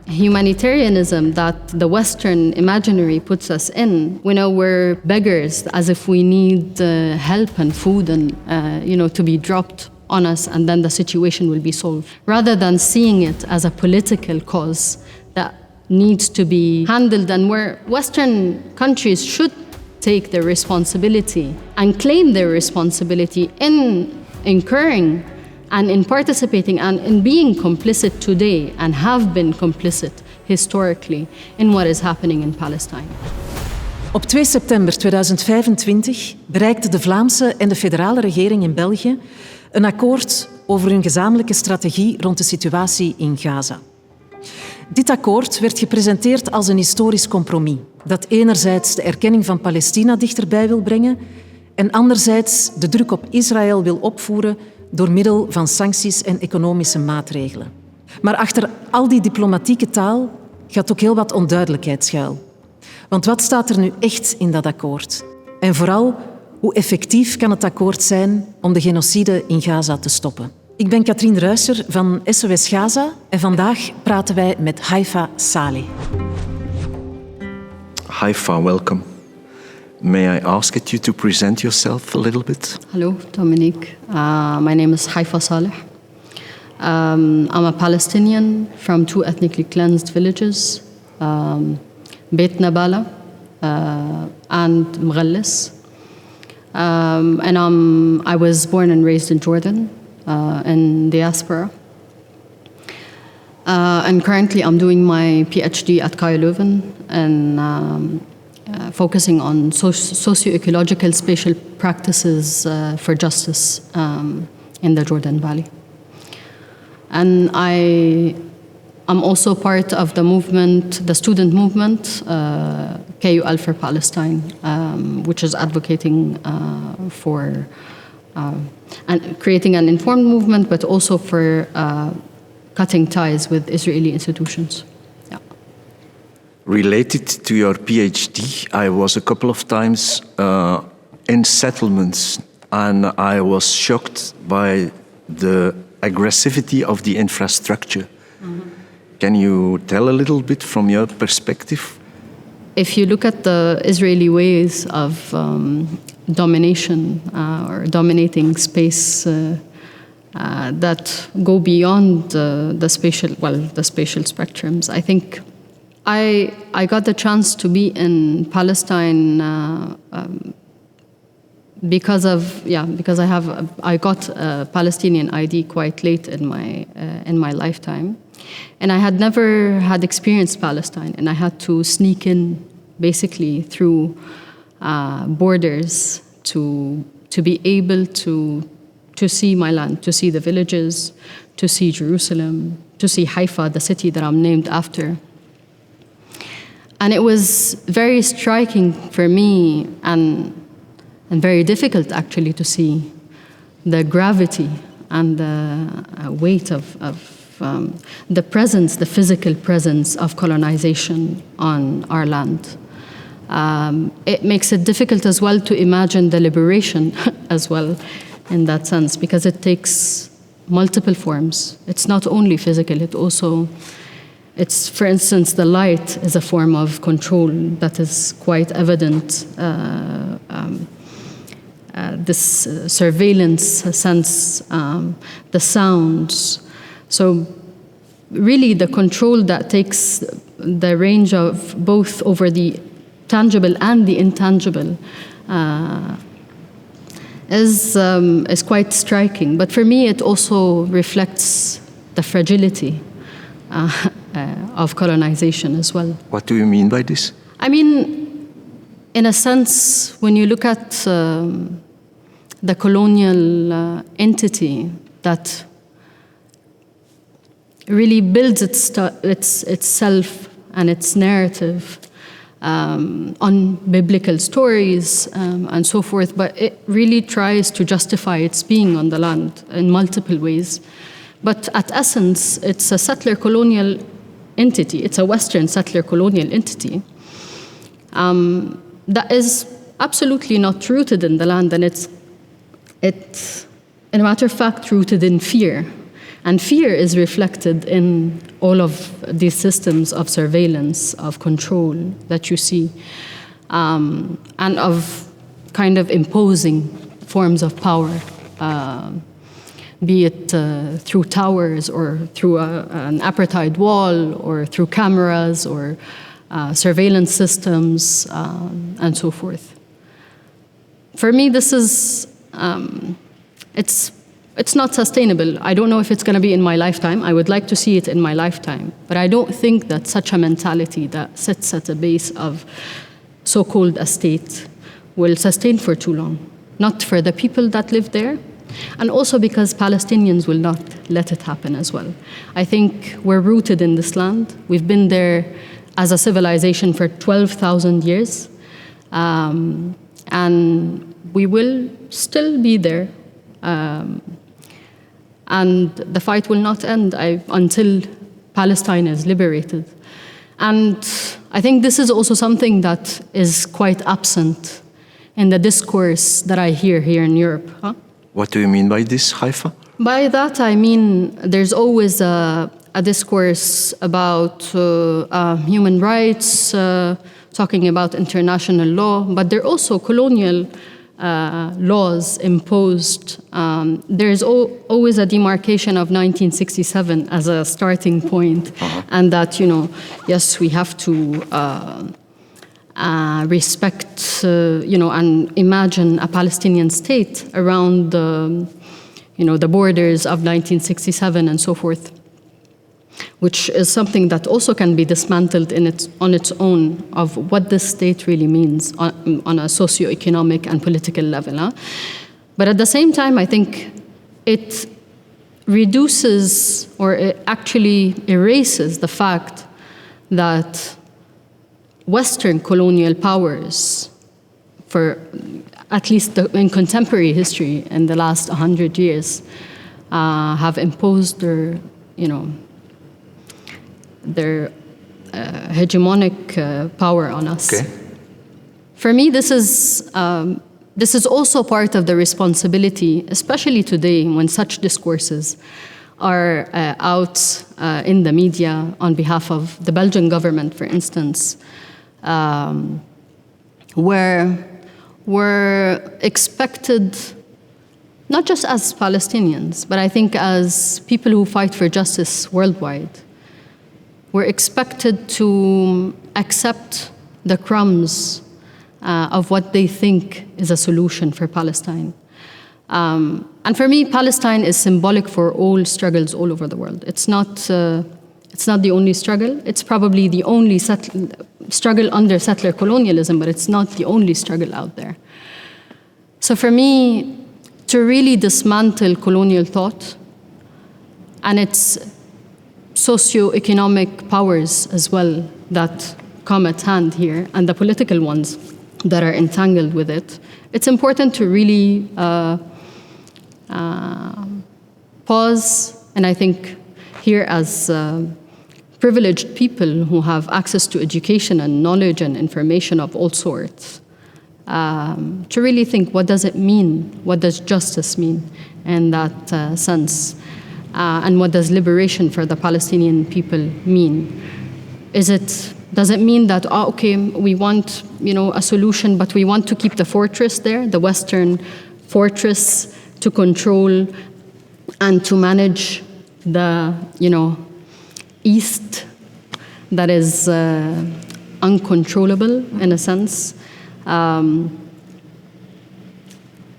humanitarianism that the Western imaginary puts us in. We're beggars, as if we need help and food and to be dropped on us, and then the situation will be solved, rather than seeing it as a political cause that needs to be handled, and where Western countries should take their responsibility and claim their responsibility in incurring and in participating and in being complicit today, and have been complicit historically in what is happening in Palestine. Op 2 september 2025 bereikten de Vlaamse en de federale regering in België een akkoord over hun gezamenlijke strategie rond de situatie in Gaza. Dit akkoord werd gepresenteerd als een historisch compromis dat enerzijds de erkenning van Palestina dichterbij wil brengen en anderzijds de druk op Israël wil opvoeren door middel van sancties en economische maatregelen. Maar achter al die diplomatieke taal gaat ook heel wat onduidelijkheid schuil. Want wat staat er nu echt in dat akkoord? En vooral, hoe effectief kan het akkoord zijn om de genocide in Gaza te stoppen? Ik ben Katrien Ruijser van SOS Gaza en vandaag praten wij met Haifa Saleh. Haifa, welcome. May I ask you to present yourself a little bit? Hello, Dominique. My name is Haifa Saleh. I'm a Palestinian from 2 ethnically cleansed villages, Beit Nabala and Mghallis. And I was born and raised in Jordan, in diaspora. And currently I'm doing my PhD at Leuven and focusing on socio-ecological spatial practices for justice in the Jordan Valley. And I'm also part of the movement, the student movement, KUL for Palestine, which is advocating for and creating an informed movement, but also for cutting ties with Israeli institutions. Yeah. Related to your PhD, I was a couple of times in settlements, and I was shocked by the aggressivity of the infrastructure. Mm-hmm. Can you tell a little bit from your perspective? If you look at the Israeli ways of domination or dominating space that go beyond the spatial spectrums, I think I got the chance to be in Palestine because I got a Palestinian ID quite late in my lifetime, and I had never had experienced Palestine, and I had to sneak in basically through borders to be able to see my land, to see the villages, to see Jerusalem, to see Haifa, the city that I'm named after. And it was very striking for me and very difficult actually to see the gravity and the weight of the presence, the physical presence of colonization on our land. It makes it difficult as well to imagine the liberation as well in that sense, because it takes multiple forms. It's not only physical, it's, for instance, the light is a form of control that is quite evident. This surveillance sense, the sounds. So really the control that takes the range of both over the tangible and the intangible is quite striking. But for me, it also reflects the fragility of colonization as well. What do you mean by this? I mean, in a sense, when you look at the colonial entity that really builds itself and its narrative on biblical stories and so forth, but it really tries to justify its being on the land in multiple ways. But at essence, it's a settler colonial entity. It's a Western settler colonial entity that is absolutely not rooted in the land, and it's in a matter of fact rooted in fear And fear is reflected in all of these systems of surveillance, of control that you see, and of kind of imposing forms of power, be it through towers or through an apartheid wall or through cameras or surveillance systems and so forth. For me, this is, it's not sustainable. I don't know if it's going to be in my lifetime. I would like to see it in my lifetime. But I don't think that such a mentality that sits at the base of so-called a state will sustain for too long. Not for the people that live there, and also because Palestinians will not let it happen as well. I think we're rooted in this land. We've been there as a civilization for 12,000 years. And we will still be there. And the fight will not end until Palestine is liberated. And I think this is also something that is quite absent in the discourse that I hear here in Europe. What do you mean by this, Haifa? By that, I mean there's always a discourse about human rights, talking about international law, but there are also colonial laws imposed. There's always a demarcation of 1967 as a starting point, and that, yes, we have to respect, and imagine a Palestinian state around the borders of 1967 and so forth, which is something that also can be dismantled on its own of what this state really means on a socio-economic and political level. But at the same time, I think it reduces or it actually erases the fact that Western colonial powers, for at least in contemporary history in the last 100 years, have imposed their hegemonic power on us. Okay. For me, this is also part of the responsibility, especially today when such discourses are out in the media on behalf of the Belgian government, for instance, where we're expected, not just as Palestinians, but I think as people who fight for justice worldwide, we're expected to accept the crumbs of what they think is a solution for Palestine. And for me, Palestine is symbolic for all struggles all over the world. It's not the only struggle. It's probably the only struggle under settler colonialism, but it's not the only struggle out there. So for me, to really dismantle colonial thought and its socio-economic powers as well that come at hand here, and the political ones that are entangled with it, it's important to really pause, and I think here as privileged people who have access to education and knowledge and information of all sorts, to really think, what does it mean? What does justice mean in that sense? And what does liberation for the Palestinian people mean? Does it mean that, we want, a solution, but we want to keep the fortress there, the Western fortress, to control and to manage the, East that is uncontrollable in a sense?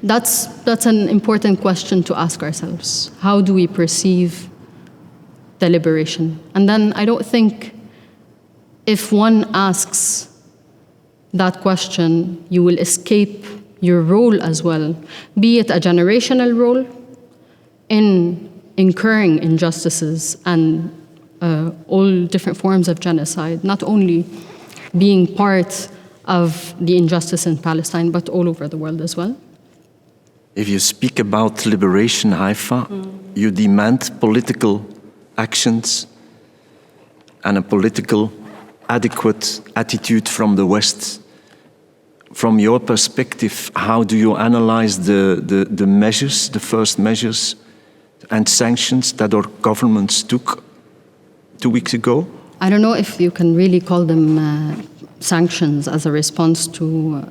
That's an important question to ask ourselves. How do we perceive the liberation? And then I don't think if one asks that question, you will escape your role as well, be it a generational role in incurring injustices and all different forms of genocide, not only being part of the injustice in Palestine, but all over the world as well. If you speak about liberation, Haifa, you demand political actions and a political adequate attitude from the West. From your perspective, how do you analyze the measures, the first measures and sanctions that our governments took 2 weeks ago? I don't know if you can really call them sanctions as a response to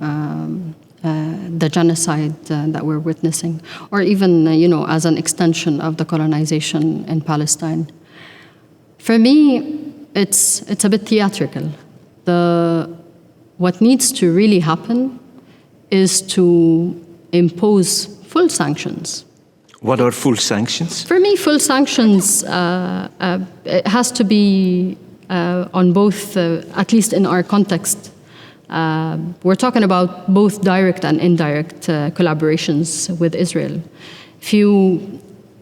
the genocide that we're witnessing, or even, as an extension of the colonization in Palestine. For me, it's a bit theatrical. What needs to really happen is to impose full sanctions. What are full sanctions? For me, full sanctions, it has to be on both, at least in our context. We're talking about both direct and indirect collaborations with Israel. If you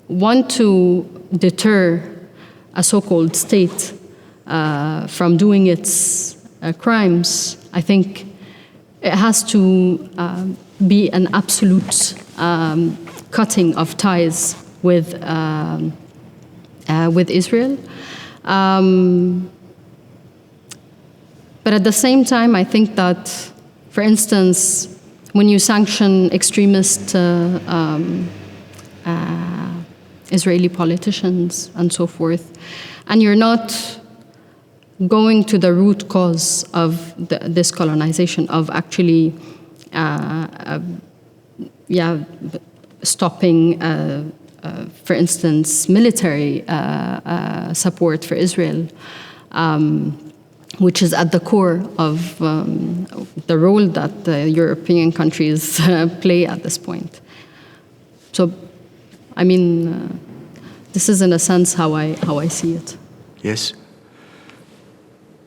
want to deter a so-called state from doing its crimes, I think it has to be an absolute cutting of ties with Israel. But at the same time, I think that, for instance, when you sanction extremist Israeli politicians and so forth, and you're not going to the root cause of this colonization, of actually stopping, for instance, military support for Israel, which is at the core of the role that the European countries play at this point. So, I mean, this is in a sense how I see it. Yes.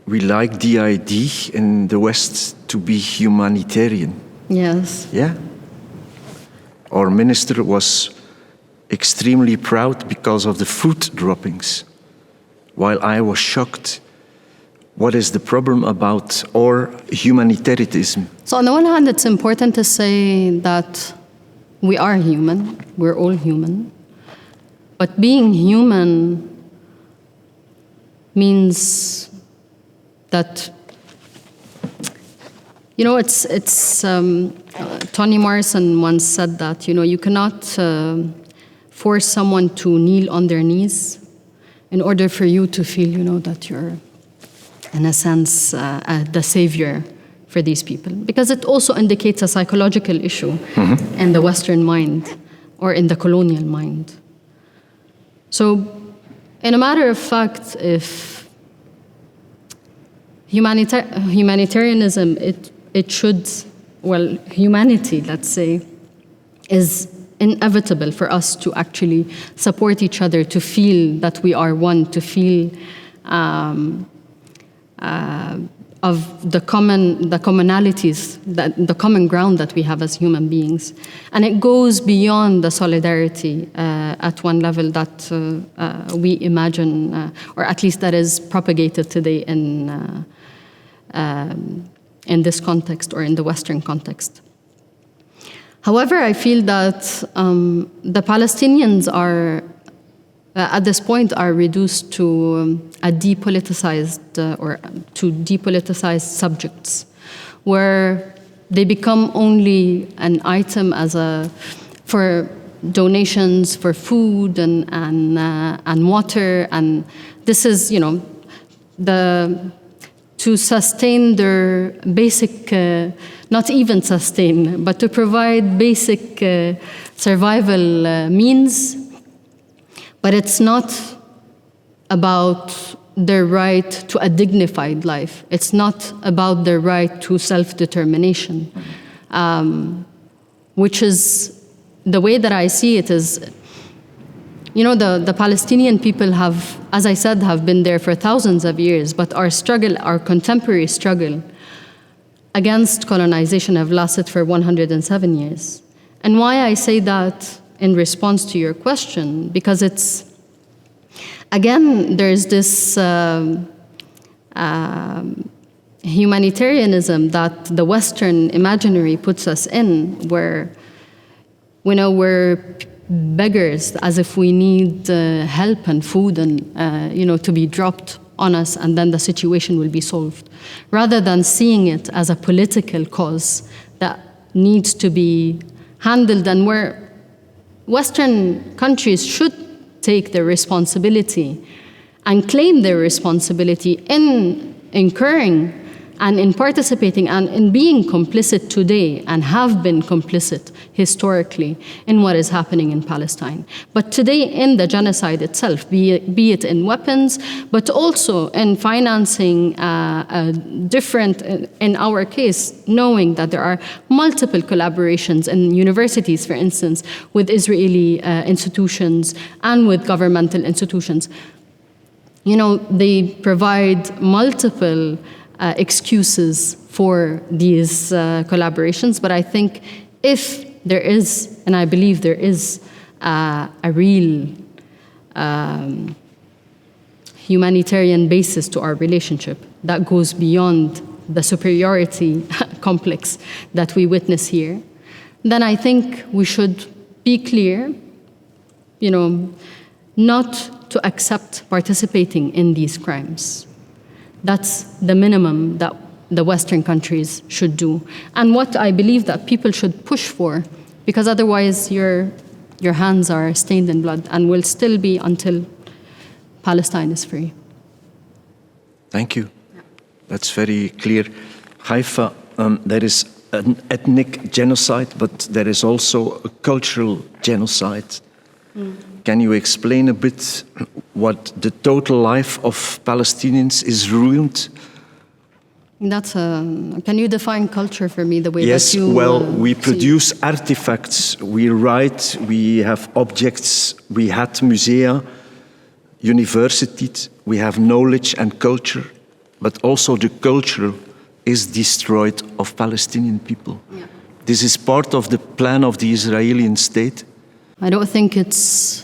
We like the idea in the West to be humanitarian. Yes. Yeah. Our minister was extremely proud because of the food droppings, while I was shocked. What is the problem about our humanitarianism? So on the one hand, it's important to say that we are human. We're all human. But being human means that, it's Toni Morrison once said that, you cannot force someone to kneel on their knees in order for you to feel, that you're, in a sense, the savior for these people. Because it also indicates a psychological issue in the Western mind or in the colonial mind. So, in a matter of fact, if humanitarianism, it should, humanity, let's say, is inevitable for us to actually support each other, to feel that we are one, to feel of the commonalities, the common ground that we have as human beings. And it goes beyond the solidarity at one level that we imagine, or at least that is propagated today in this context or in the Western context. However, I feel that the Palestinians are, at this point, are reduced to a depoliticized or to depoliticized subjects, where they become only an item for donations for food and water, and this is to sustain their basic, not even sustain, but to provide basic survival means. But it's not about their right to a dignified life. It's not about their right to self-determination, which is, the way that I see it is, the Palestinian people have, as I said, have been there for thousands of years, but our contemporary struggle against colonization have lasted for 107 years. And why I say that in response to your question, because it's, again, there's this humanitarianism that the Western imaginary puts us in, where, we're beggars, as if we need help and food and, to be dropped on us, and then the situation will be solved, rather than seeing it as a political cause that needs to be handled, and where Western countries should take their responsibility and claim their responsibility in incurring and in participating and in being complicit today and have been complicit historically in what is happening in Palestine. But today in the genocide itself, be it in weapons, but also in financing different, in our case, knowing that there are multiple collaborations in universities, for instance, with Israeli institutions and with governmental institutions. You know, they provide multiple excuses for these collaborations, but I think if there is, and I believe there is, a real humanitarian basis to our relationship that goes beyond the superiority complex that we witness here, then I think we should be clear, you know, not to accept participating in these crimes. That's the minimum that the Western countries should do. And what I believe that people should push for, because otherwise your hands are stained in blood and will still be until Palestine is free. Thank you. That's very clear. Haifa, there is an ethnic genocide, but there is also a cultural genocide. Can you explain a bit what the total life of Palestinians is ruined? Can you define culture for me the way yes, that you well, we see? produce artifacts, we write, we have objects, we had musea, universities, we have knowledge and culture, but also the culture is destroyed of Palestinian people. Yeah. This is part of the plan of the Israeli state. I don't think it's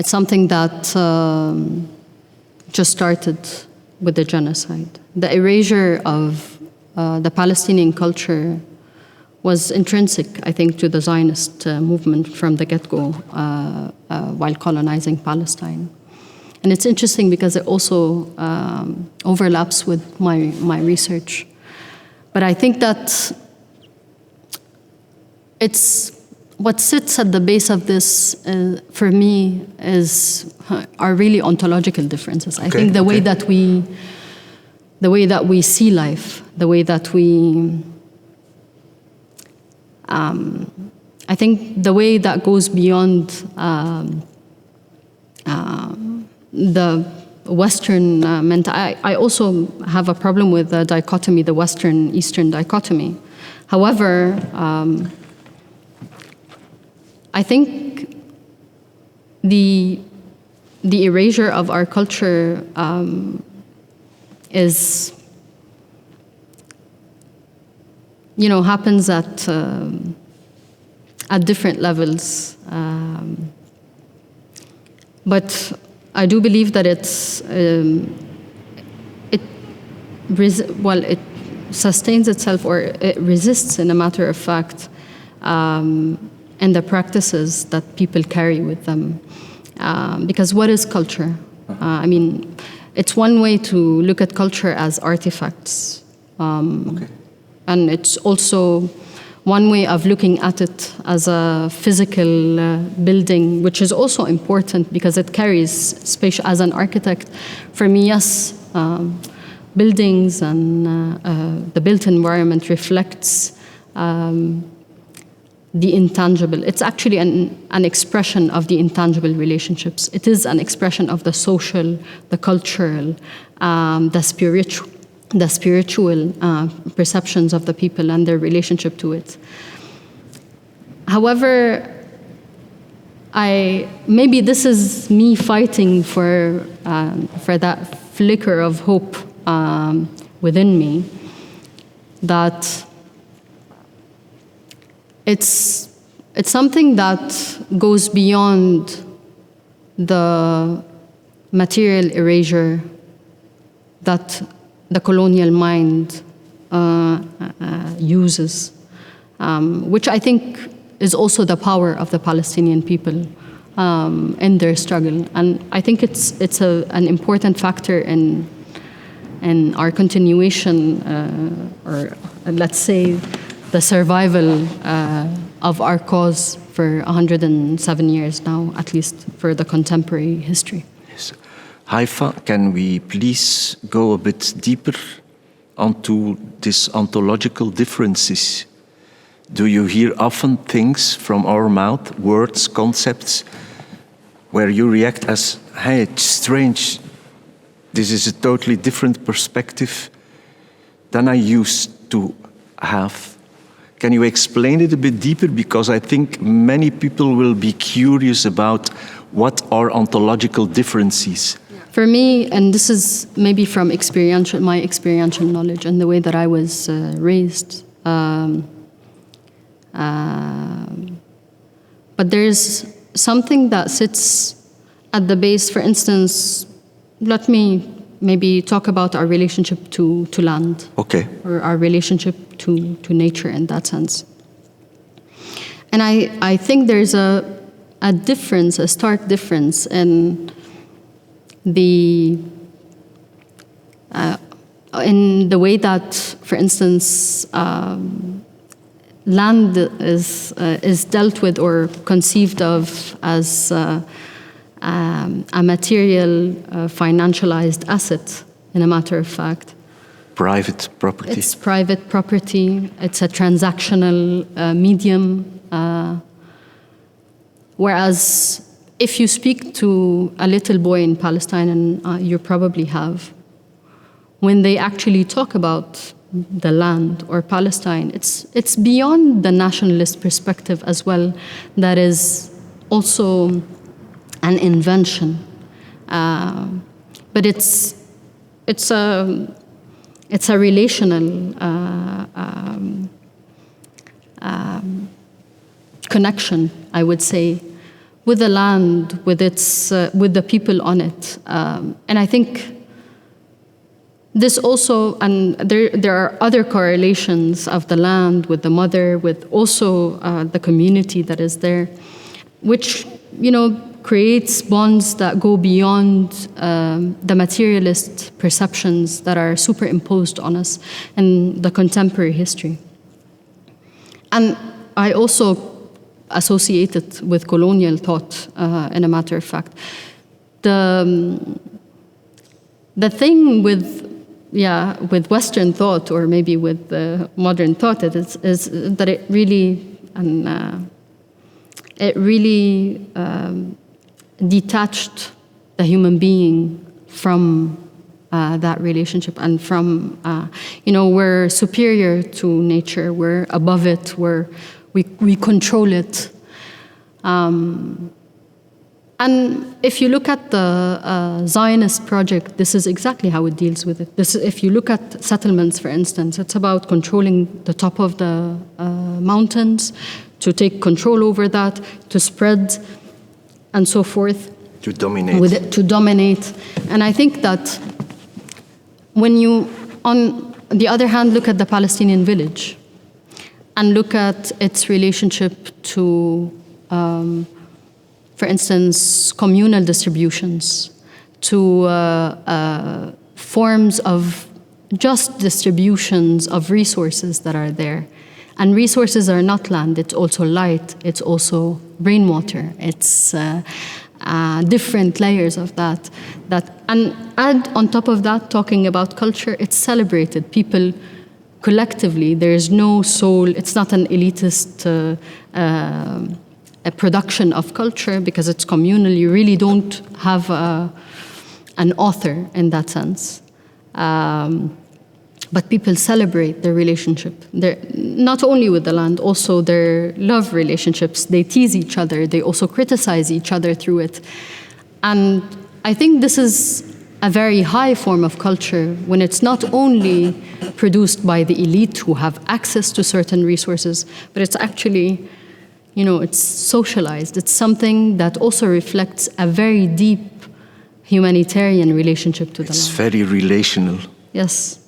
something that just started with the genocide. The erasure of the Palestinian culture was intrinsic, I think, to the Zionist movement from the get-go while colonizing Palestine. And it's interesting because it also overlaps with my research. But I think that what sits at the base of this, for me, are really ontological differences. I think the way that we see life, the way that we, I think the way that goes beyond the Western mentality. I also have a problem with the dichotomy, the Western-Eastern dichotomy. However, I think the erasure of our culture is, happens at different levels. But I do believe that it sustains itself, or it resists, in a matter of fact, and the practices that people carry with them. Because what is culture? It's one way to look at culture as artifacts. And it's also one way of looking at it as a physical building, which is also important because it carries space. As an architect, for me, yes, buildings and the built environment reflects the intangible. It's actually an expression of the intangible relationships. It is an expression of the social, the cultural, the spiritual perceptions of the people and their relationship to it. However, maybe this is me fighting for that flicker of hope within me, that it's something that goes beyond the material erasure that the colonial mind uses, which I think is also the power of the Palestinian people in their struggle. And I think it's an important factor in our continuation, or let's say the survival of our cause for 107 years now, at least for the contemporary history. Yes. Haifa, can we please go a bit deeper onto these ontological differences? Do you hear often things from our mouth, words, concepts, where you react as, hey, it's strange, this is a totally different perspective than I used to have? Can you explain it a bit deeper? Because I think many people will be curious about what are ontological differences. For me, and this is maybe from my experiential knowledge and the way that I was raised, but there's something that sits at the base. For instance, let me maybe talk about our relationship to land. Okay. Or our relationship to nature in that sense. And I think there's a difference, a stark difference in the way that, for instance, land is dealt with or conceived of as a material, financialized asset, in a matter of fact. Private property. It's private property. It's a transactional medium. Whereas if you speak to a little boy in Palestine, and you probably have, when they actually talk about the land or Palestine, it's beyond the nationalist perspective as well. That is also an invention, but it's a relational connection, I would say, with the land, with the people on it, and I think this also, and there are other correlations of the land with the mother, with also the community that is there, which creates bonds that go beyond the materialist perceptions that are superimposed on us in the contemporary history. And I also associate it with colonial thought, in a matter of fact. The thing with Western thought, or maybe with modern thought, is that it really detached the human being from that relationship, and from we're superior to nature, we're above it, we control it. And if you look at the Zionist project, this is exactly how it deals with it. If you look at settlements, for instance, it's about controlling the top of the mountains, to take control over that, to spread, and so forth. To dominate. To dominate. And I think that when you, on the other hand, look at the Palestinian village, and look at its relationship to, for instance, communal distributions, to forms of just distributions of resources that are there. And resources are not land, it's also light, it's also rainwater, it's different layers of that. And add on top of that, talking about culture, it's celebrated. People collectively, there is no soul, it's not an elitist a production of culture, because it's communal. You really don't have an author in that sense. But people celebrate their relationship. Not only with the land, also their love relationships. They tease each other. They also criticize each other through it. And I think this is a very high form of culture, when it's not only produced by the elite who have access to certain resources, but it's actually, it's socialized. It's something that also reflects a very deep humanitarian relationship to the land. It's very relational. Yes.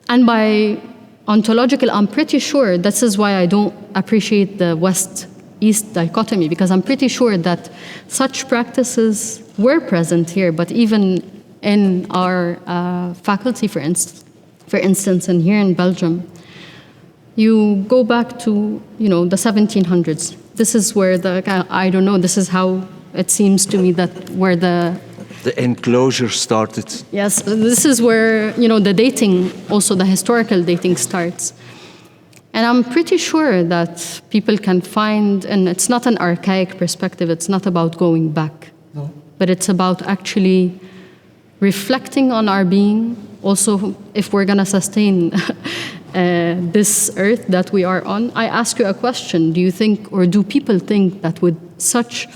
And by ontological, I'm pretty sure this is why I don't appreciate the West-East dichotomy, because I'm pretty sure that such practices were present here, but even in our faculty, for instance, and here in Belgium, you go back to the 1700s, this is where I don't know, this is how it seems to me that where the enclosure started. Yes, this is where, the dating, also the historical dating starts. And I'm pretty sure that people can find, and it's not an archaic perspective, it's not about going back, no. But it's about actually reflecting on our being, also if we're going to sustain this earth that we are on. I ask you a question, do you think, or do people think that with such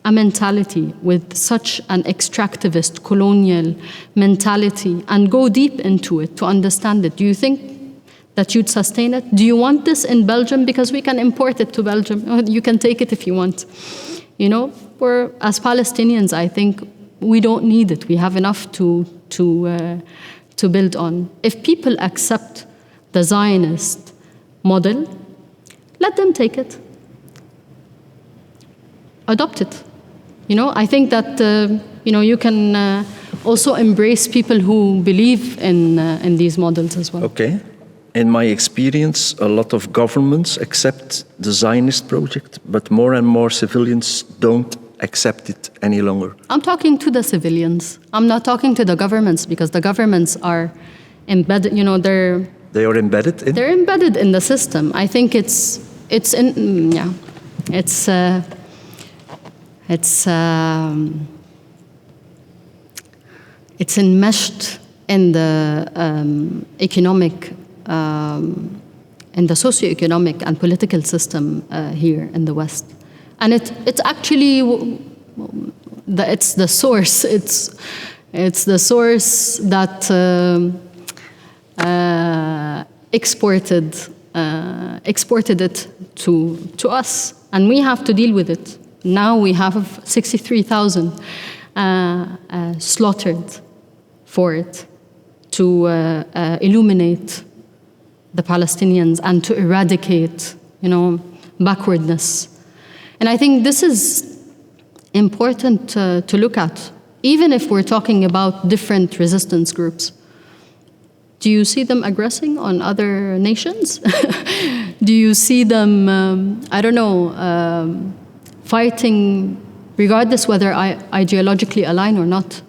a mentality, with such an extractivist, colonial mentality, and go deep into it to understand it, do you think that you'd sustain it? Do you want this in Belgium? Because we can import it to Belgium. You can take it if you want. We're, as Palestinians, I think we don't need it. We have enough to build on. If people accept the Zionist model, let them take it. Adopt it. I think that you can also embrace people who believe in these models as well. Okay. In my experience, a lot of governments accept the Zionist project, but more and more civilians don't accept it any longer. I'm talking to the civilians. I'm not talking to the governments, because the governments are embedded. They are embedded in. They're embedded in the system. I think it's enmeshed in the economic, in the socio-economic and political system here in the West, and it's actually it's the source. It's the source that exported it to us, and we have to deal with it. Now we have 63,000 slaughtered for it, to illuminate the Palestinians and to eradicate, backwardness. And I think this is important to look at, even if we're talking about different resistance groups. Do you see them aggressing on other nations? Do you see them, fighting, regardless whether ideologically align or not?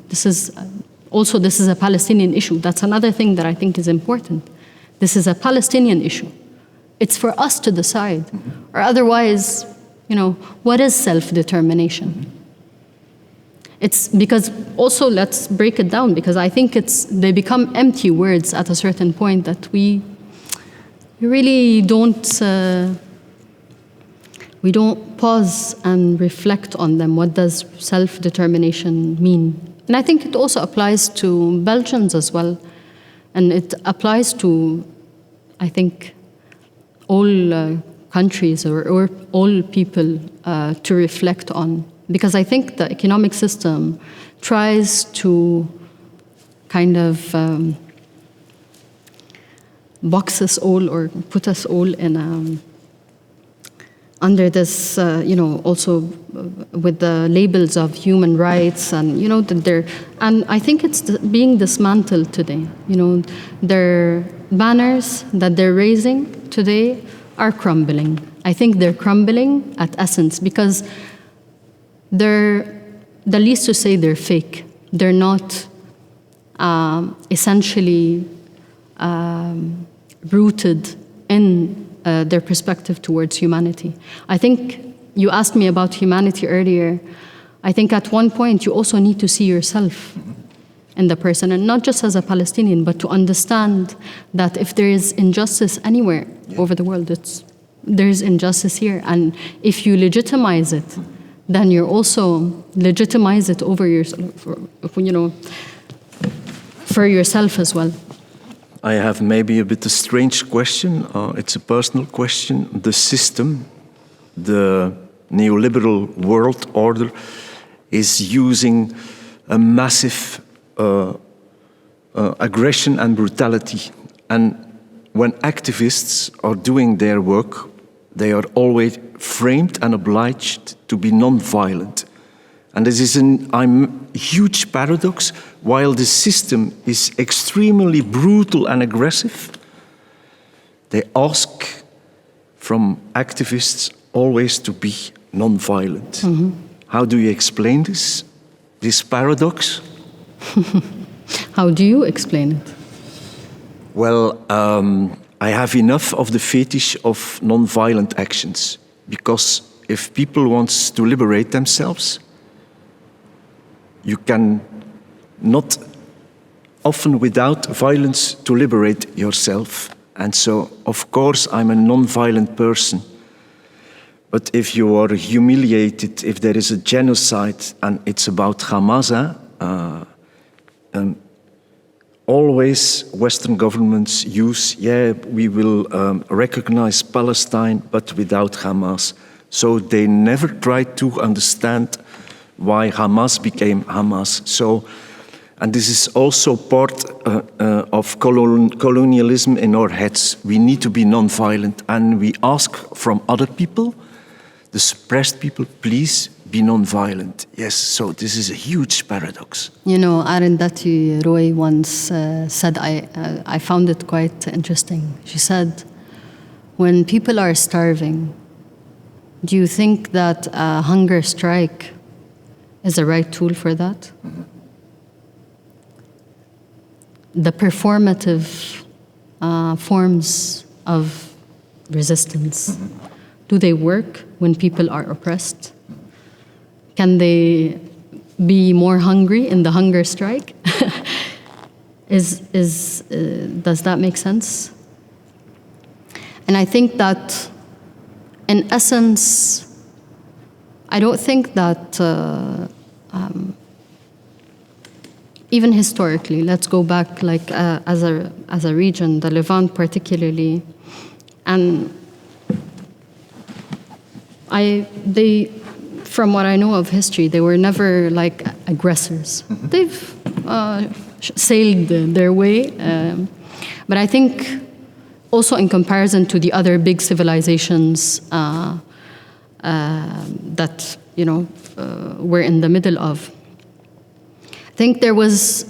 This is a Palestinian issue. That's another thing that I think is important. This is a Palestinian issue. It's for us to decide. Mm-hmm. Or otherwise, what is self-determination? Mm-hmm. It's because, also let's break it down, because I think they become empty words at a certain point that we really don't pause and reflect on them. What does self-determination mean? And I think it also applies to Belgians as well. And it applies to, I think, all countries or all people to reflect on. Because I think the economic system tries to kind of box us all or put us all in under this, also with the labels of human rights, and and I think it's being dismantled today. Their banners that they're raising today are crumbling. I think they're crumbling at essence, because they're, the least to say, they're fake. They're not essentially rooted in their perspective towards humanity. I think you asked me about humanity earlier. I think at one point you also need to see yourself in the person, and not just as a Palestinian, but to understand that if there is injustice anywhere over the world, there's injustice here. And if you legitimize it, then you're also legitimize it over yourself, for yourself as well. I have maybe a bit a strange question. It's a personal question. The system, the neoliberal world order, is using a massive aggression and brutality. And when activists are doing their work, they are always framed and obliged to be non-violent. And this is a huge paradox. While the system is extremely brutal and aggressive, they ask from activists always to be non-violent. How do you explain this paradox? How do you explain it? Well, I have enough of the fetish of non-violent actions, because if people want to liberate themselves, you can not often without violence to liberate yourself. And so, of course, I'm a non-violent person. But if you are humiliated, if there is a genocide, and it's about Hamas, always Western governments use, we will recognize Palestine, but without Hamas. So they never tried to understand why Hamas became Hamas. So, and this is also part of colonialism in our heads. We need to be non-violent, and we ask from other people, the suppressed people, please be non-violent. Yes, so this is a huge paradox. You know, Arundhati Roy once said, I found it quite interesting. She said, when people are starving, do you think that a hunger strike is the right tool for that? The performative forms of resistance, do they work when people are oppressed? Can they be more hungry in the hunger strike? Does that make sense? And I think that, in essence, I don't think that even historically, let's go back like as a region, the Levant particularly, and from what I know of history, they were never like aggressors. They've sailed their way, but I think also in comparison to the other big civilizations that we're in the middle of, I think there was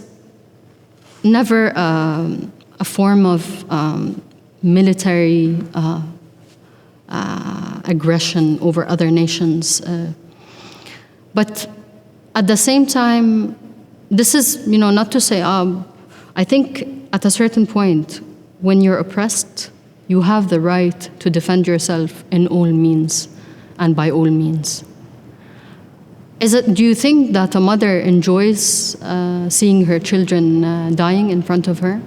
never a form of military aggression over other nations. But at the same time, this is, not to say, I think at a certain point, when you're oppressed, you have the right to defend yourself in all means and by all means. Do you think that a mother enjoys seeing her children dying in front of her?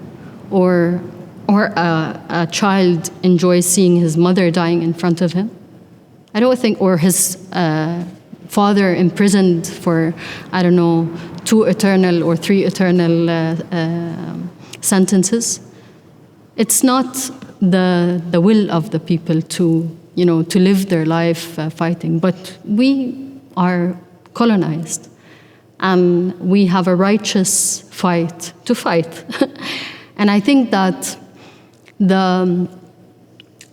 Or a child enjoys seeing his mother dying in front of him? I don't think, or his father imprisoned for, 2 eternal or 3 eternal sentences. It's not the will of the people to live their life fighting, but we are colonized, and we have a righteous fight to fight. And I think that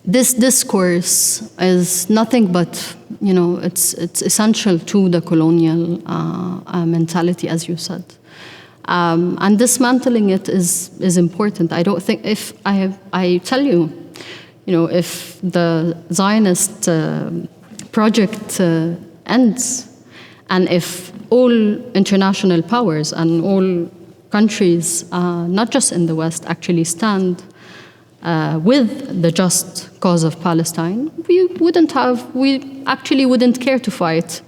this discourse is nothing but, it's essential to the colonial mentality, as you said. And dismantling it is important. I don't think, if I tell you, if the Zionist project ends, and if all international powers and all countries, not just in the West, actually stand with the just cause of Palestine, we actually wouldn't care to fight.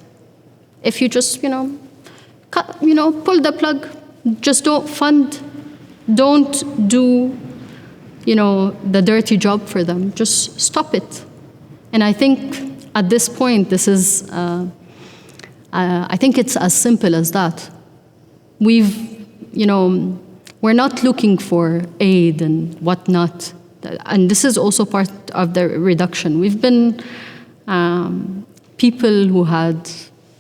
If you just, pull the plug, just don't fund, don't do, the dirty job for them, just stop it. And I think at this point, this is, I think it's as simple as that. We're not looking for aid and whatnot. And this is also part of the reduction. We've been people who had,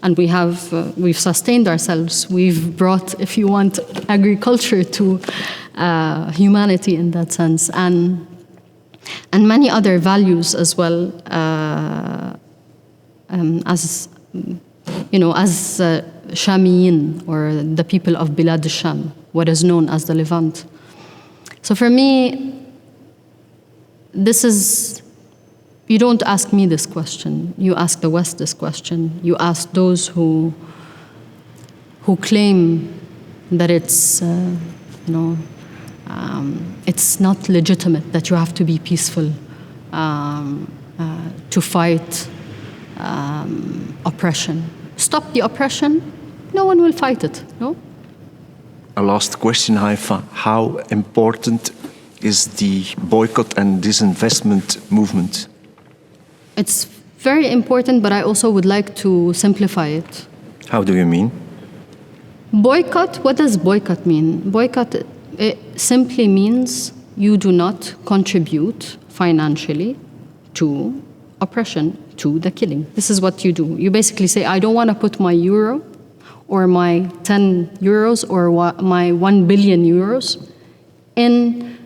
and we've sustained ourselves. We've brought, if you want, agriculture to humanity in that sense, and many other values as well, as Shamiyin, or the people of Bilad al-Sham, what is known as the Levant. So for me, this is, you don't ask me this question. You ask the West this question. You ask those who claim that it's, it's not legitimate, that you have to be peaceful to fight oppression. Stop the oppression, no one will fight it, no? A last question, Haifa. How important is the boycott and disinvestment movement? It's very important, but I also would like to simplify it. How do you mean? Boycott, what does boycott mean? Boycott, it simply means you do not contribute financially to oppression, to the killing. This is what you do. You basically say, I don't want to put my euro or my 10 euros or my 1 billion euros in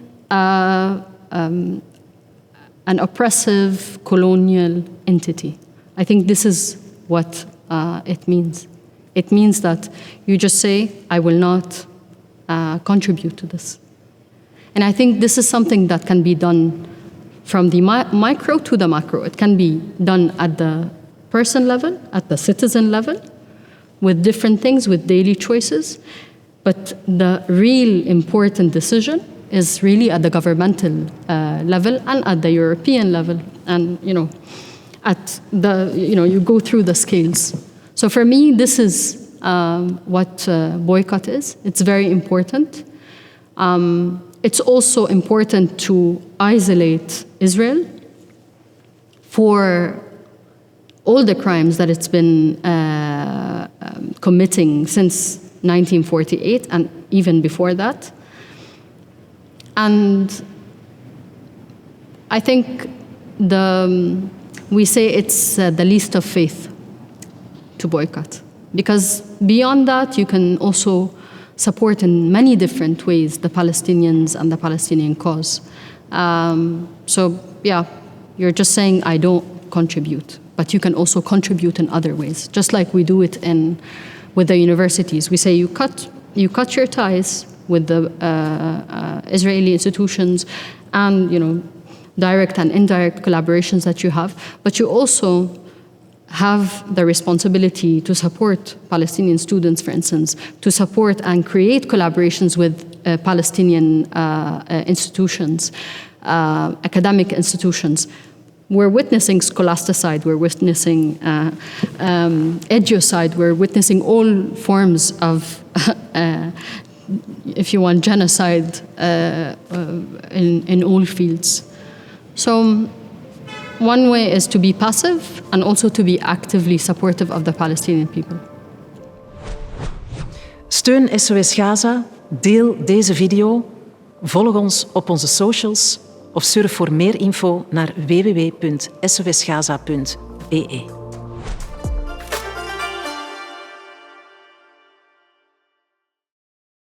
an oppressive colonial entity. I think this is what it means. It means that you just say, I will not contribute to this. And I think this is something that can be done from the micro to the macro. It can be done at the person level, at the citizen level, with different things, with daily choices. But the real important decision is really at the governmental level and at the European level. And, at the, you go through the scales. So for me, this is what boycott is. It's very important. It's also important to isolate Israel for all the crimes that it's been committing since 1948 and even before that. And I think we say it's the least of faith to boycott. Because beyond that, you can also support in many different ways the Palestinians and the Palestinian cause. You're just saying, I don't contribute. But you can also contribute in other ways, just like we do it with the universities. We say you cut your ties with the Israeli institutions and direct and indirect collaborations that you have, but you also have the responsibility to support Palestinian students, for instance, to support and create collaborations with Palestinian institutions, academic institutions. We're witnessing scholasticide, we're witnessing edukicide, we're witnessing all forms of, if you want, genocide in all fields. So one way is to be passive and also to be actively supportive of the Palestinian people. Steun SOS Gaza, deel deze video, volg ons op onze socials of surf voor meer info naar www.sosgaza.be.